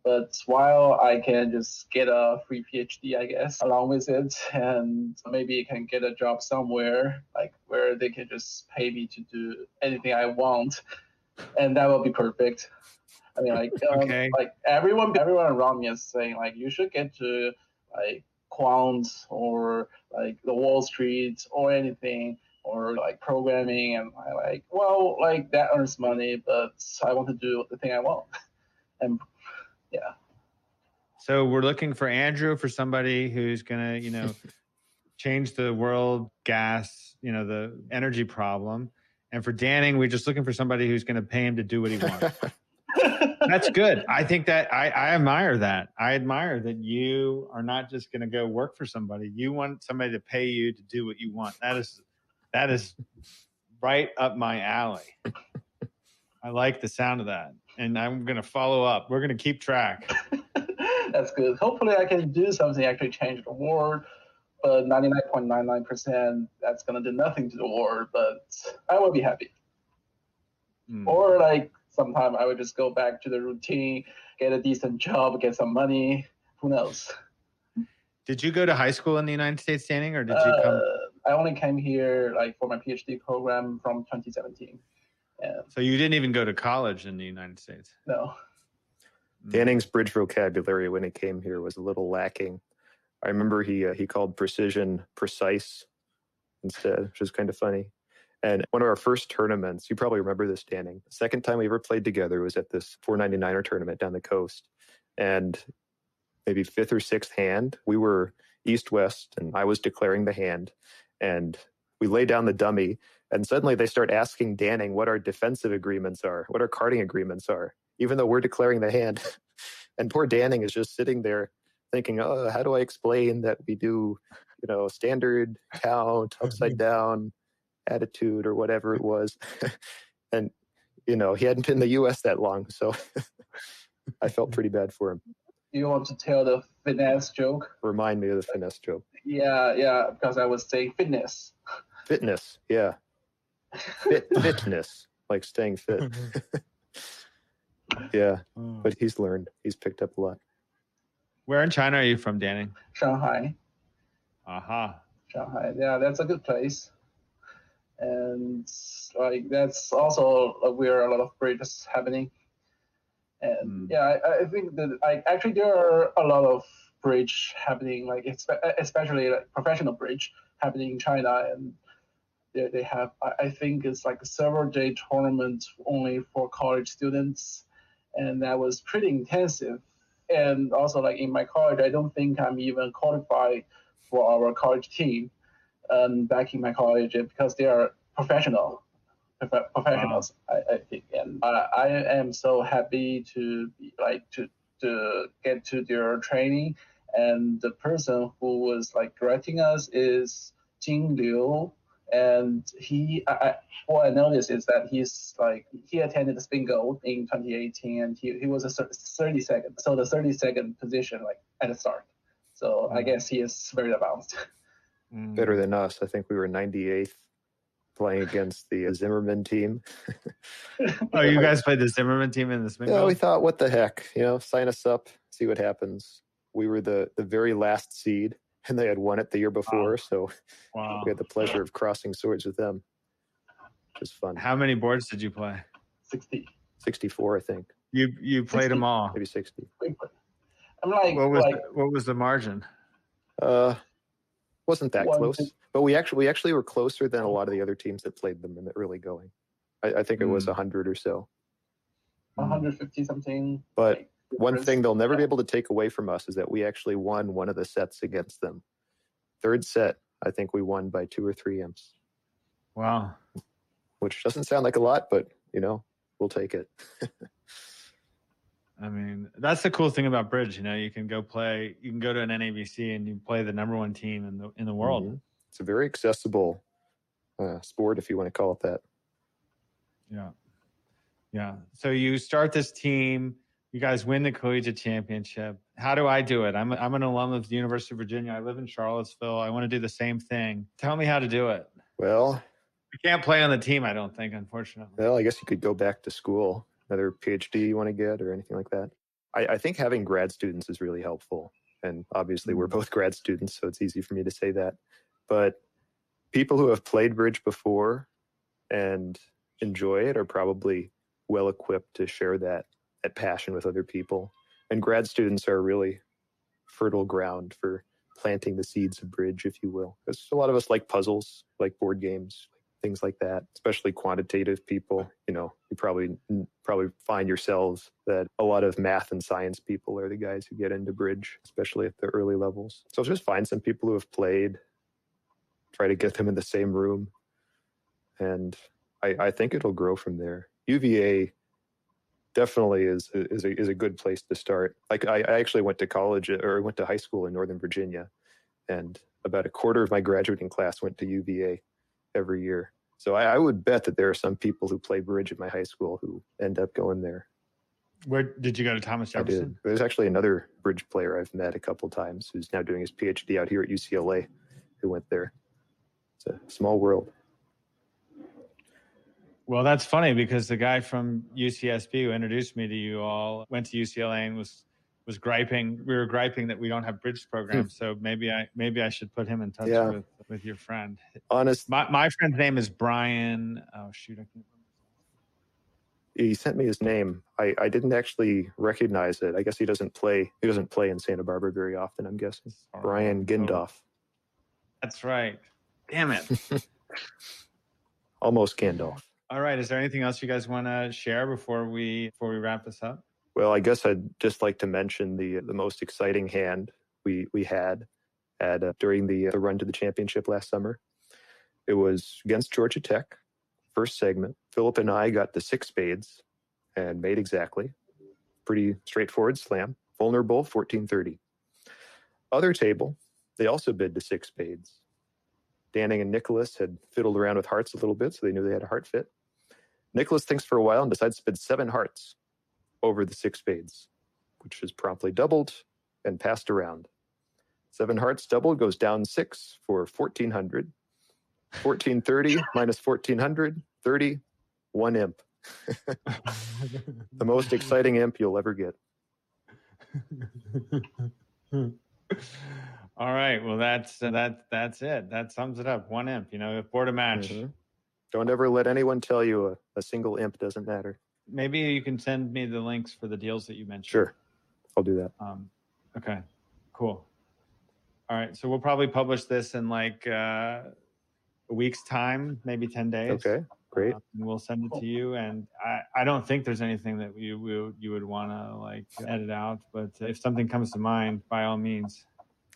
but while I can just get a free PhD, I guess, along with it, and maybe I can get a job somewhere, where they can just pay me to do anything I want, and that will be perfect. I mean, okay. Everyone around me is saying you should get to quant or the Wall Street or anything, or programming, and that earns money, but I want to do the thing I want. And yeah. So we're looking for Andrew, for somebody who's going to, change the world gas, the energy problem. And for Danning, we're just looking for somebody who's going to pay him to do what he wants. That's good. I think that I admire that. I admire that you are not just going to go work for somebody. You want somebody to pay you to do what you want. That is right up my alley. I like the sound of that. And I'm going to follow up. We're going to keep track. That's good. Hopefully I can do something, actually change the world. But 99.99%, that's going to do nothing to the world. But I will be happy. Or sometime I would just go back to the routine, get a decent job, get some money. Who knows? Did you go to high school in the United States, Danning, or did you come? I only came here for my PhD program from 2017. So you didn't even go to college in the United States? No. Danning's bridge vocabulary when he came here was a little lacking. I remember he called precision precise instead, which is kind of funny. And one of our first tournaments, you probably remember this, Danning. The second time we ever played together was at this 499er tournament down the coast. And maybe fifth or sixth hand, we were east-west, and I was declaring the hand. And we lay down the dummy, and suddenly they start asking Danning what our defensive agreements are, what our carding agreements are, even though we're declaring the hand. And poor Danning is just sitting there thinking, oh, how do I explain that we do, standard count, upside down, attitude, or whatever it was. And, he hadn't been in the U.S. that long, so I felt pretty bad for him. You want to tell the finesse joke? Remind me of the finesse joke. Yeah, because I was saying fitness. Fitness, yeah. Fitness, like staying fit. Yeah, but he's learned. He's picked up a lot. Where in China are you from, Danning? Shanghai. Aha. Shanghai, yeah, that's a good place. And that's also where a lot of bridges happening. And I think that actually there are a lot of bridge happening, especially professional bridge happening in China, and they have, I think it's a several-day tournament only for college students, and that was pretty intensive. And also, like in my college, I don't think I'm even qualified for our college team. Back in my college, because they are professionals, Wow. I think, and I am so happy to be to get to their training. And the person who was like directing us is Jing Liu, and what I noticed is that he attended the Spin Gold in 2018, and he was a 32nd, so the 32nd position like at the start. So I guess he is very advanced. Better than us. I think we were 98th playing against the Zimmerman team. Oh, you guys played the Zimmerman team in the Spin Yeah, Gold? we thought, what the heck, sign us up, see what happens. We were the very last seed, and they had won it the year before, so we had the pleasure of crossing swords with them, which was fun. How many boards did you play? 64, I think. You played 60. them all. Maybe 60. I'm like, what was the margin? Wasn't that close, but we actually were closer than a lot of the other teams that played them in the early going. I think it was 100 or so. 150 something. But one thing they'll never be able to take away from us is that we actually won one of the sets against them. Third set, I think we won by 2 or 3 imps. Wow. Which doesn't sound like a lot, but we'll take it. I mean, that's the cool thing about bridge. You can go to an NABC and you play the number one team in the world. Mm-hmm. It's a very accessible sport, if you want to call it that. Yeah. So you start this team. You guys win the Collegiate Championship. How do I do it? I'm an alum of the University of Virginia. I live in Charlottesville. I want to do the same thing. Tell me how to do it. Well, you can't play on the team, I don't think, unfortunately. Well, I guess you could go back to school, another PhD you want to get or anything like that. I think having grad students is really helpful. And obviously we're both grad students, so it's easy for me to say that. But people who have played bridge before and enjoy it are probably well equipped to share that passion with other people. And grad students are really fertile ground for planting the seeds of bridge, if you will. Because a lot of us like puzzles, like board games, things like that, especially quantitative people. You probably find yourselves that a lot of math and science people are the guys who get into bridge, especially at the early levels. So just find some people who have played, try to get them in the same room, and I think it'll grow from there. UVA definitely is a good place to start. Like I actually went to high school in Northern Virginia, and about a quarter of my graduating class went to UVA every year. So I would bet that there are some people who play bridge at my high school who end up going there. Where did you go to Thomas Jefferson? I did. There's actually another bridge player I've met a couple times who's now doing his PhD out here at UCLA who went there. It's a small world. Well, that's funny because the guy from UCSB who introduced me to you all went to UCLA and was griping. We were griping that we don't have bridge programs. So maybe I should put him in touch with your friend. My friend's name is Brian. Oh shoot, I can't remember. He sent me his name. I didn't actually recognize it. I guess he doesn't play in Santa Barbara very often, I'm guessing. Brian Gindoff. That's right. Damn it. Almost Gandalf. All right. Is there anything else you guys want to share before we wrap this up? Well, I guess I'd just like to mention the most exciting hand we had during the run to the championship last summer. It was against Georgia Tech. First segment, Philip and I got the 6 spades and made exactly. Pretty straightforward slam. Vulnerable, 1430. Other table, they also bid to 6 spades. Danning and Nicholas had fiddled around with hearts a little bit, so they knew they had a heart fit. Nicholas thinks for a while and decides to bid 7 hearts over the 6 spades, which is promptly doubled and passed around. 7 hearts doubled goes down 6 for 1400. 1430 minus 1400, 30, 1 imp. The most exciting imp you'll ever get. All right. Well, that's it. That sums it up. 1 imp, board a match. Mm-hmm. Don't ever let anyone tell you a single imp doesn't matter. Maybe you can send me the links for the deals that you mentioned. Sure. I'll do that. Okay, cool. All right. So we'll probably publish this in like a week's time, maybe 10 days. Okay. Great. And we'll send it to you. And I don't think there's anything that you would want to like edit out, but if something comes to mind, by all means.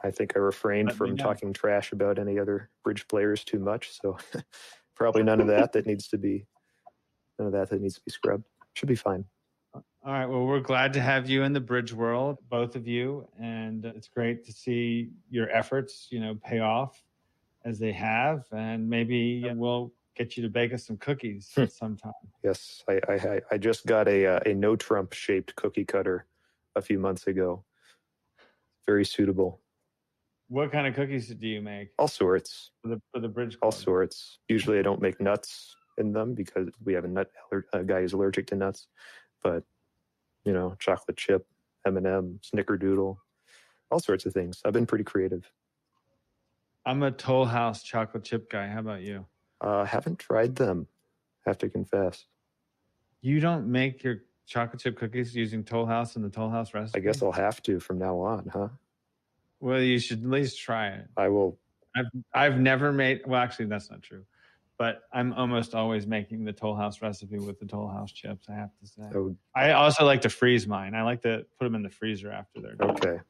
I think I refrained Let me from know. talking trash about any other bridge players too much, so probably none of that needs to be scrubbed. Should be fine. All right. Well, we're glad to have you in the bridge world, both of you, and it's great to see your efforts, pay off as they have, and maybe we'll get you to bake us some cookies sometime. Yes, I just got a no Trump shaped cookie cutter a few months ago. Very suitable. What kind of cookies do you make? All sorts. For the bridge club? All sorts. Usually I don't make nuts in them because we have a guy who's allergic to nuts. But, chocolate chip, M&M, snickerdoodle, all sorts of things. I've been pretty creative. I'm a Toll House chocolate chip guy. How about you? Haven't tried them, have to confess. You don't make your chocolate chip cookies using Toll House and the Toll House recipe? I guess I'll have to from now on, huh? Well, you should at least try it. I will. I've never made, well, actually, that's not true. But I'm almost always making the Toll House recipe with the Toll House chips, I have to say. Oh, I also like to freeze mine. I like to put them in the freezer after they're done. okay.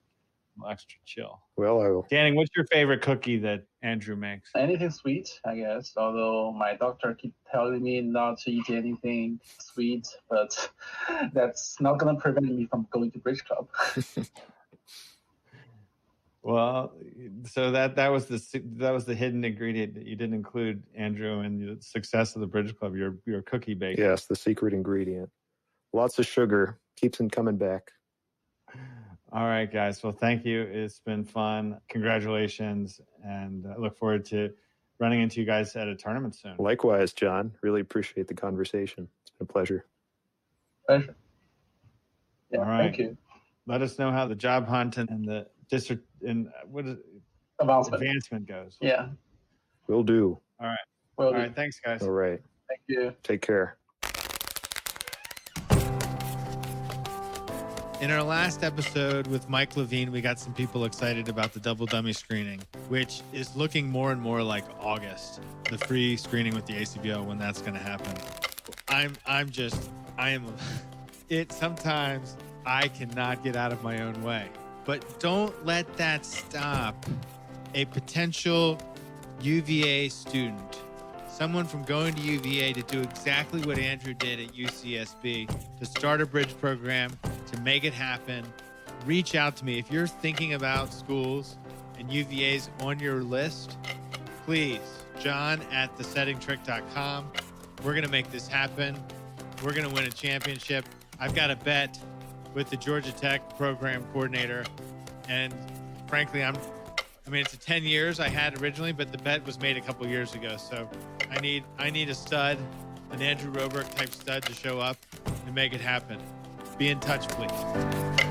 Extra chill. Well, I will. Danny, what's your favorite cookie that Andrew makes? Anything sweet, I guess. Although my doctor keep telling me not to eat anything sweet, but that's not gonna prevent me from going to Bridge Club. Well, so that was the hidden ingredient that you didn't include, Andrew, in the success of the Bridge Club. Your cookie baking. Yes, the secret ingredient. Lots of sugar keeps them coming back. All right, guys. Well, thank you. It's been fun. Congratulations, and I look forward to running into you guys at a tournament soon. Likewise, John. Really appreciate the conversation. It's been a pleasure. Pleasure. Yeah, all right. Thank you. Let us know how the job hunt and the district and advancement goes. Yeah. Will do. All right. All right. Thanks, guys. All right. Thank you. Take care. In our last episode with Mike Levine, we got some people excited about the double dummy screening, which is looking more and more like August, the free screening with the ACBO, when that's going to happen. Sometimes I cannot get out of my own way, but don't let that stop a potential UVA student, someone from going to UVA to do exactly what Andrew did at UCSB, to start a bridge program, to make it happen. Reach out to me. If you're thinking about schools and UVA's on your list, please, john@thesettingtrick.com. We're going to make this happen. We're going to win a championship. I've got a bet with the Georgia Tech program coordinator. And frankly, it's 10 years I had originally, but the bet was made a couple years ago. So I need a stud, an Andrew Rowberg type stud, to show up and make it happen. Be in touch, please.